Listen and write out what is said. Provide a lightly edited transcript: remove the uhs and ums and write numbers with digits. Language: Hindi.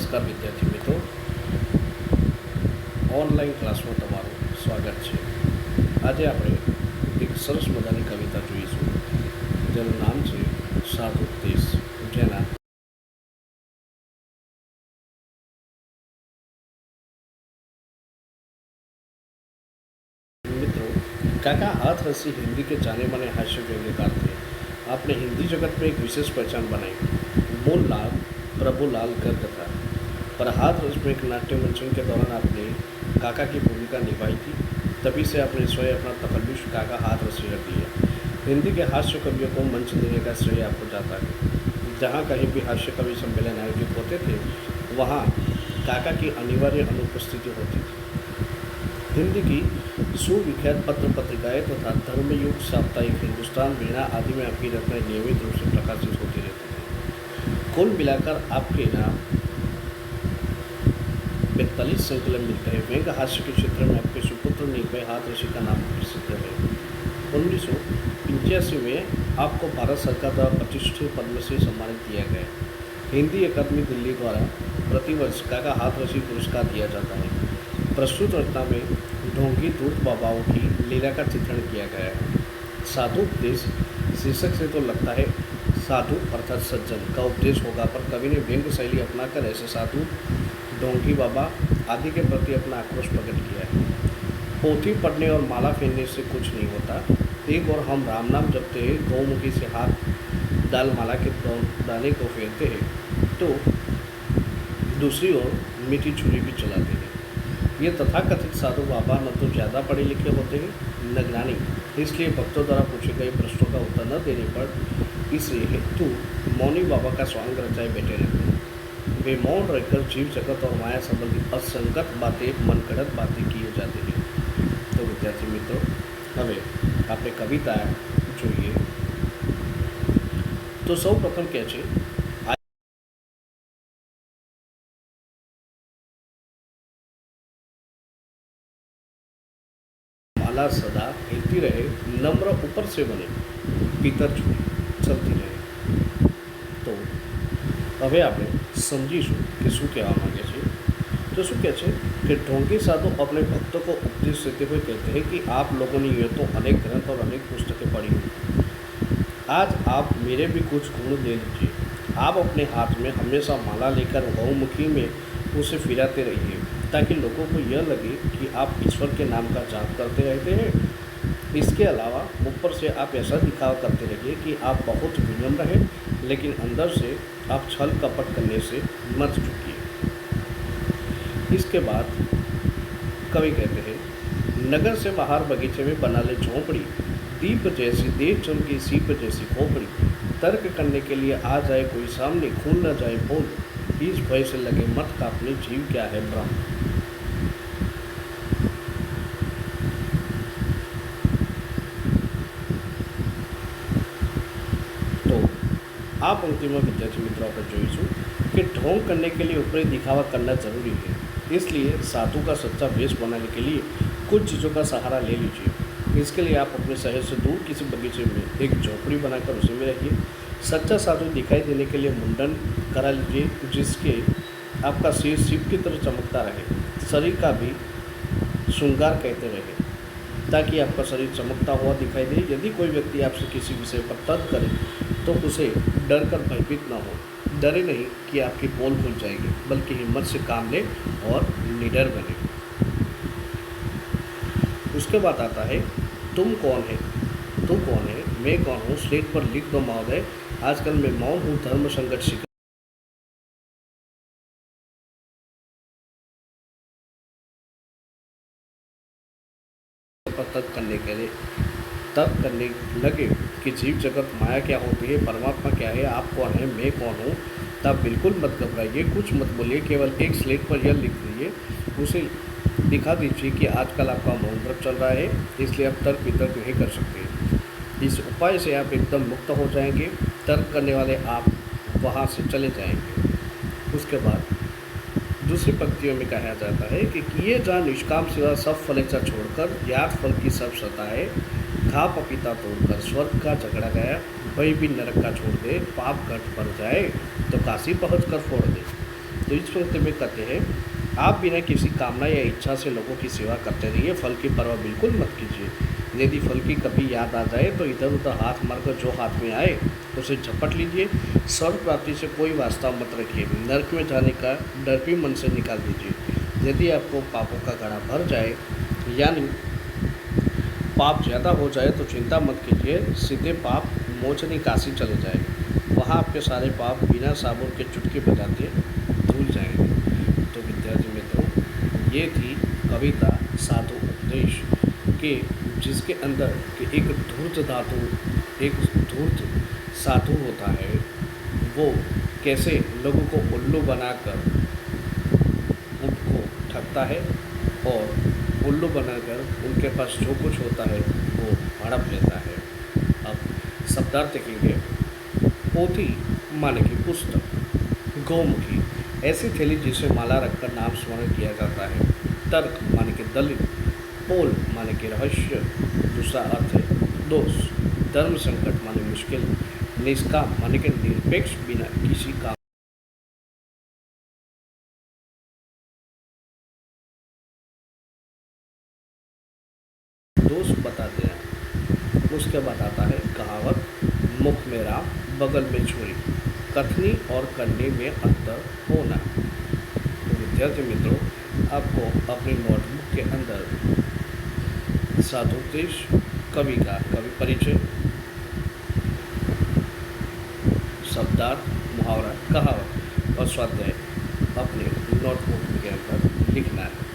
નમસ્કાર વિદ્યાર્થી મિત્રો, ઓનલાઈન ક્લાસમાં તમારું સ્વાગત છે। આજે આપણે એક સરસ મજાની કવિતા જોઈશું જેનું નામ છે સાધુપદેશ। જેના मित्रों, काका हाथ रसी हिंदी के जाने माने हास्य व्यंग्यकार थे। आपने हिंदी जगत में एक विशेष पहचान बनाई। मूल नाम प्रभुलाल गर्ग था, पर हाथ रस में एक नाट्य मंचन के दौरान आपने काका की भूमिका निभाई थी। तभी से आपने स्वयं अपना तकल्लुश काका हाथ रसी रख दिया। हिंदी के हास्य कवियों को मंच देने का श्रेय आपको जाता है। जहाँ कहीं भी हास्य कवि सम्मेलन आयोजित होते थे, वहाँ काका की अनिवार्य अनुपस्थिति होती थी। हिंदी की सुविख्यात पत्र पत्रिकाएँ तथा धर्मयुग, साप्ताहिक, हिंदुस्तान, वीणा आदि में आपकी रचनाएं नियमित रूप से प्रकाशित होती रहती थी। कुल मिलाकर आपके नाम 45 संकलन मिलते हैं। व्यंग्य हास्य के क्षेत्र में आपके सुपुत्र निर्भय हाथ रसी का नाम प्रसिद्ध है। 1985 में आपको भारत सरकार द्वारा प्रतिष्ठित पद्मश्री सम्मानित किया गया। हिंदी अकादमी दिल्ली द्वारा प्रतिवर्ष काका हाथ रसी पुरस्कार दिया जाता है। प्रस्तुत रचना में ढोंगी दूत बाबाओं की लीला का चित्रण किया गया है। साधु उपदेश शीर्षक से तो लगता है साधु अर्थात सज्जन का उपदेश होगा, पर कवि ने व्यंग्य शैली अपनाकर ऐसे साधु, ढोंगी बाबा आदि के प्रति अपना आक्रोश प्रकट किया है। पोथी पढ़ने और माला फेरने से कुछ नहीं होता। एक और हम राम नाम जपते हैं, गौमुखी से हाथ डाल माला के दाने को फेरते हैं, तो दूसरी ओर मीठी छुरी भी चलाते हैं। ये तथाकथित साधु बाबा न तो ज़्यादा पढ़े लिखे होते हैं न ज्ञानी, इसलिए भक्तों द्वारा पूछे गए प्रश्नों का उत्तर न देने पर इसलिए हेतु मौनी बाबा का स्वांग रचाए बैठे रहते हैं। वे मौन रहकर जीव जगत और माया संबंधी असंगत बातें, मनगढ़ंत बातें किए जाते हैं। तो विद्यार्थी मित्रों, हमें आपने कविता જોઈએ तो सौ प्रथम क्या है, माला सदा हिलती रहे, नम्र ऊपर से बने, भीतर छुरी चलती रहे। तो હવે આપણે સમજીશું કે શું કહેવા માગે છે। तो શું કહે છે कि ढोंगी साधु अपने भक्तों को उपदेश देते हुए कहते हैं कि आप लोगों ने ये तो अनेक ग्रंथ और अनेक पुस्तकें पढ़ी हुई, आज आप मेरे भी कुछ गुण ले लीजिए। आप अपने हाथ में हमेशा माला लेकर गौमुखी में उसे फिराते रहिए, ताकि लोगों को यह लगे कि आप ईश्वर के नाम का जाप करते रहते हैं। इसके अलावा ऊपर से आप ऐसा दिखावा करते रहिए कि आप बहुत विनम्र हैं, लेकिन अंदर से आप छल कपट करने से मत चुकिए। इसके बाद कवि कहते हैं, नगर से बाहर बगीचे में बना ले झोंपड़ी, दीप जैसी देव चमकी सीप जैसी खोपड़ी। तर्क करने के लिए आ जाए कोई सामने, खून न जाए बोल, इस भय से लगे मत कापने, जीव क्या है ब्रह्म। तो આ પંક્તિમાં વિદ્યાર્થી મિત્રો આપણે જોઈશું कि ढोंग करने के लिए ऊपरी दिखावा करना जरूरी है, इसलिए साधु का सच्चा वेश बनाने के लिए कुछ चीज़ों का सहारा ले लीजिए। इसके लिए आप अपने शहर से दूर किसी बगीचे में एक झोपड़ी बनाकर उसी में रहिए। सच्चा साधु दिखाई देने के लिए मुंडन करा लीजिए, जिसके आपका सिर शिव की तरह चमकता रहे, शरीर का भी श्रृंगार कहते रहे, ताकि आपका शरीर चमकता हुआ दिखाई दे। यदि कोई व्यक्ति आपसे किसी विषय पर तर्क करे तो उसे डर कर भयभीत न हो। डरे नहीं कि आपकी पोल खुल जाएगी, बल्कि हिम्मत से काम ले और निडर बने। उसके बाद आता है, तुम कौन है, तू कौन है, मैं कौन हूँ, स्लेट पर लिख दो महोदय। आजकल मैं मौन हूँ, धर्म संकट शिकार तर्क करने लगे कि जीव जगत माया क्या होती है, परमात्मा क्या है, आप कौन है, मैं कौन हूँ, तब बिल्कुल मत घबराइए, कुछ मत बोलिए, केवल एक स्लेट पर यह लिख दीजिए, उसे दिखा दीजिए कि आजकल आपका मौन व्रत चल रहा है, इसलिए आप तर्क वितर्क नहीं कर सकते। इस उपाय से आप एकदम मुक्त हो जाएंगे। तर्क करने वाले आप वहाँ से चले जाएंगे। उसके बाद दूसरी पंक्तियों में कहा जाता है कि किए जा निष्काम सेवा सब फलेच्छा छोड़कर, ज्ञात फल की सब सताए, खा पपीता तोड़कर स्वर्ग का झगड़ा गया, भय भी नरक का छोड़ दे, पाप घट पर जाए तो काशी पहुँच कर फोड़ दे। तो इस पंक्ति में कहते हैं, आप बिना किसी कामना या इच्छा से लोगों की सेवा करते रहिए, फल की परवाह बिल्कुल मत कीजिए। यदि फल की कभी याद आ जाए तो इधर उधर हाथ मारकर जो हाथ में आए उसे झपट लीजिए। स्वर्ग प्राप्ति से कोई वास्ता मत रखिए। नरक में जाने का डर भी मन से निकाल दीजिए। यदि आपको पापों का घड़ा भर जाए यानी पाप ज़्यादा हो जाए तो चिंता मत कीजिए, सीधे पाप मोचनी काशी चले जाए। वहाँ आपके सारे पाप बिना साबुन के चुटकी बजाते धुल जाएंगे। तो विद्यार्थी मित्रों, ये थी कविता साधु उपदेश के, जिसके अंदर कि एक धूर्त धातु, एक धूर्त साधु होता है, वो कैसे लोगों को उल्लू बनाकर उनको ठगता है और उल्लू बनाकर उनके पास जो कुछ होता है वो हड़प लेता है। अब शब्दार्थ देखेंगे। पोथी माने की पुस्तक, गौमुखी ऐसी थैली जिसे माला रखकर नाम स्मरण किया जाता है। तर्क माने की दलील, पोल माने की रहस्य, दूसरा अर्थ है दोष, धर्म संकट माने मुश्किल, निष्काम माने के निरपेक्ष बिना किसी काम दोष बताते हैं। उसके बाद आता है कहावत, मुख में राम बगल में छुरी, कथनी और करनी में अंतर होना। तो विद्यार्थी मित्रों, आपको अपने नोटबुक के अंदर साधुपदेश, कवि का कवि परिचय, शब्दार्थ, मुहावरा, कहावत और स्वाध्याय अपने नोटबुक के अंदर लिखना है।